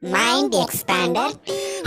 Mind Expander.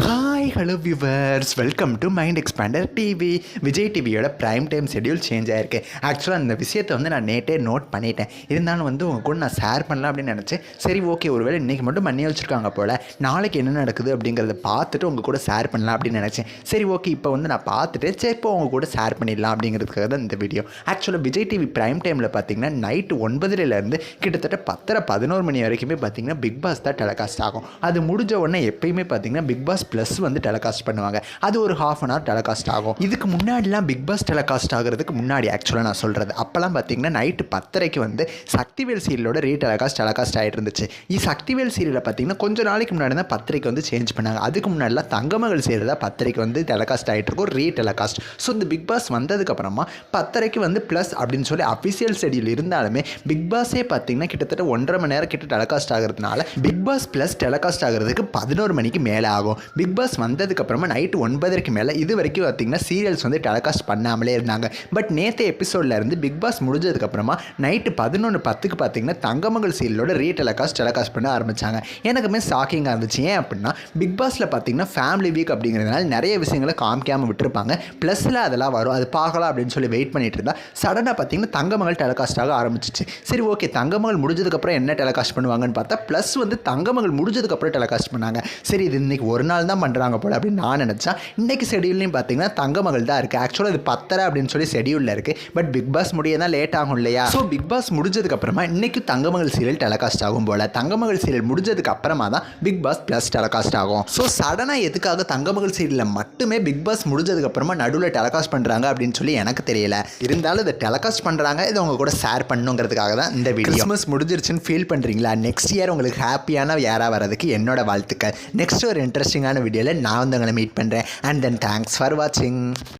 Hi hello viewers, welcome to mind expander TV. Vijay டிவியோட prime time schedule change ஆயிருக்கு. ஆக்சுவலாக அந்த விஷயத்தை நான் நேற்றே நோட் பண்ணிட்டேன். இருந்தாலும் உங்கள் கூட நான் ஷேர் பண்ணலாம் அப்படின்னு நினச்சேன். சரி ஓகே, ஒருவேளை இன்றைக்கி மட்டும் பண்ணி வச்சுருக்காங்க போல், நாளைக்கு என்ன நடக்குது அப்படிங்கிறத பார்த்துட்டு உங்கள் கூட ஷேர் பண்ணலாம் அப்படின்னு நினச்சேன். சரி ஓகே, இப்போ நான் பார்த்துட்டு சரி இப்போ உங்கள் கூட ஷேர் பண்ணிடலாம் அப்படிங்கிறதுக்காக தான் இந்த வீடியோ. ஆக்சுவலாக விஜய் டிவி ப்ரைம் டைமில் பார்த்தீங்கன்னா நைட்டு 9:00 கிட்டத்தட்ட 10:11 மணி வரைக்குமே பார்த்தீங்கன்னா பிக் பாஸ் தான் டெலிகாஸ்ட் ஆகும். அது முடிஞ்ச உடனே எப்பயுமே பார்த்தீங்கன்னா பிக் பாஸ் ப்ளஸ் டெலிகாஸ்ட் பண்ணுவாங்க. அது ஒரு ½ hour டெலிகாஸ்ட் ஆகும். இதுக்கு முன்னாடிலாம் பிக் பாஸ் டெலிகாஸ்ட் ஆகிறதுக்கு முன்னாடி ஆக்சுவலாக நான் சொல்கிறது, அப்போல்லாம் பார்த்தீங்கன்னா நைட்டு 10:30 சக்திவேல் சீரியலோட டெலிகாஸ்ட் ஆகிட்டு இருந்துச்சு. சக்திவேல் சீரியலை பார்த்தீங்கன்னா கொஞ்சம் நாளைக்கு முன்னாடி தான் 10:30 சேஞ்ச் பண்ணாங்க. அதுக்கு முன்னாடிலாம் தங்கமகள் சீரியல் தான் 10:30 டெலிகாஸ்ட் ஆகிட்டு இருக்கும், டெலிகாஸ்ட். ஸோ இந்த பிக் பாஸ் வந்ததுக்கப்புறமா 10:30 ப்ளஸ் அப்படின்னு சொல்லி அஃபிஷியல் ஷெட்யூல் இருந்தாலுமே பிக் பாஸே பார்த்தீங்கன்னா கிட்டத்தட்ட 1.5 மணி நேரம் கிட்ட டெலிகாஸ்ட் ஆகிறதுனால பிக் பாஸ் ப்ளஸ் டெலிகாஸ்ட் ஆகிறதுக்கு 11 மணிக்கு மேலே ஆகும். பிக் பாஸ் வந்ததுக்கப்புறமா நைட்டு 9:30 மேலே இது வரைக்கும் பார்த்தீங்கன்னா சீரியல்ஸ் டெலிகாஸ்ட் பண்ணாமலே இருந்தாங்க. பட் நேற்று எபிசோடில் இருந்து பிக் பாஸ் முடிஞ்சதுக்கப்புறமா நைட்டு 11:10 பார்த்தீங்கன்னா தங்கமகள் சீரியலோட டெலிகாஸ்ட் பண்ண ஆரம்பித்தாங்க. எனக்குமே ஷாக்கிங்காக இருந்துச்சு. ஏன் அப்படின்னா பிக் பாஸில் பார்த்தீங்கன்னா ஃபேமிலி வீக் அப்படிங்கிறதுனால நிறைய விஷயங்களை காமிக்காமல் விட்டுருப்பாங்க. ப்ளஸில் அதெல்லாம் வரும், அது பார்க்கலாம் அப்படின்னு சொல்லி வெயிட் பண்ணிட்டு இருந்தால் சடனாக பார்த்தீங்கன்னா தங்கமகள் டெலிகாஸ்டாக ஆரம்பிச்சிச்சு. சரி ஓகே, தங்கமகள் முடிஞ்சதுக்கப்புறம் என்ன டெலிகாஸ்ட் பண்ணுவாங்கன்னு பார்த்தா ப்ளஸ் தங்கமகள் முடிஞ்சதுக்கப்புறம் டெலிகாஸ்ட் பண்ணாங்க. சரி இது இன்றைக்கி ஒரு நாள் தான் பண்ணுறாங்க போல் அப்படின்னு நான் நினச்சேன். இன்றைக்கி ஷெடியூல்லையும் பார்த்தீங்கன்னா தங்கமகள் தான் இருக்குது. ஆக்சுவலாக இது 10:30 அப்படின்னு சொல்லி ஷெடியூலில் இருக்குது. பட் பிக் பாஸ் முடிய தான் லேட் ஆகும் இல்லையா? ஸோ பிக் பாஸ் முடிஞ்சதுக்கப்புறமா இன்றைக்கி தங்கமகள் சீரியல் டெலிகாஸ்ட் ஆகும் போல். தங்கமகள் சீரியல் முடிஞ்சதுக்கு அப்புறமா தான் பிக் பாஸ் ப்ளஸ் டெலிகாஸ்ட் ஆகும். ஸோ சடனாக எதுக்காக தங்கமகள் சீரியலில் மட்டுமே பிக் பாஸ் முடிஞ்சதுக்கப்புறமா நடுவில் டெலிகாஸ்ட் பண்ணுறாங்க அப்படின்னு சொல்லி எனக்கு தெரியல. இருந்தாலும் இதை டெலிகாஸ்ட் பண்ணுறாங்க, இதை உங்கள் கூட ஷேர் பண்ணுங்கிறதுக்காக தான் இந்த வீடியோ. கிறிஸ்மஸ் முடிஞ்சிருச்சுன்னு ஃபீல் பண்ணுறீங்களா? நெக்ஸ்ட் இயர் உங்களுக்கு ஹாப்பியான யாராக வரதுக்கு என்னோட வாழ்த்துக்கள். நெக்ஸ்ட் ஒரு இன்ட்ரெஸ்டிங்கான வீடியோவில் நான் உங்களை மீட் பண்ணுறேன். அண்ட் தென் தேங்க்ஸ் ஃபார் வாட்சிங்.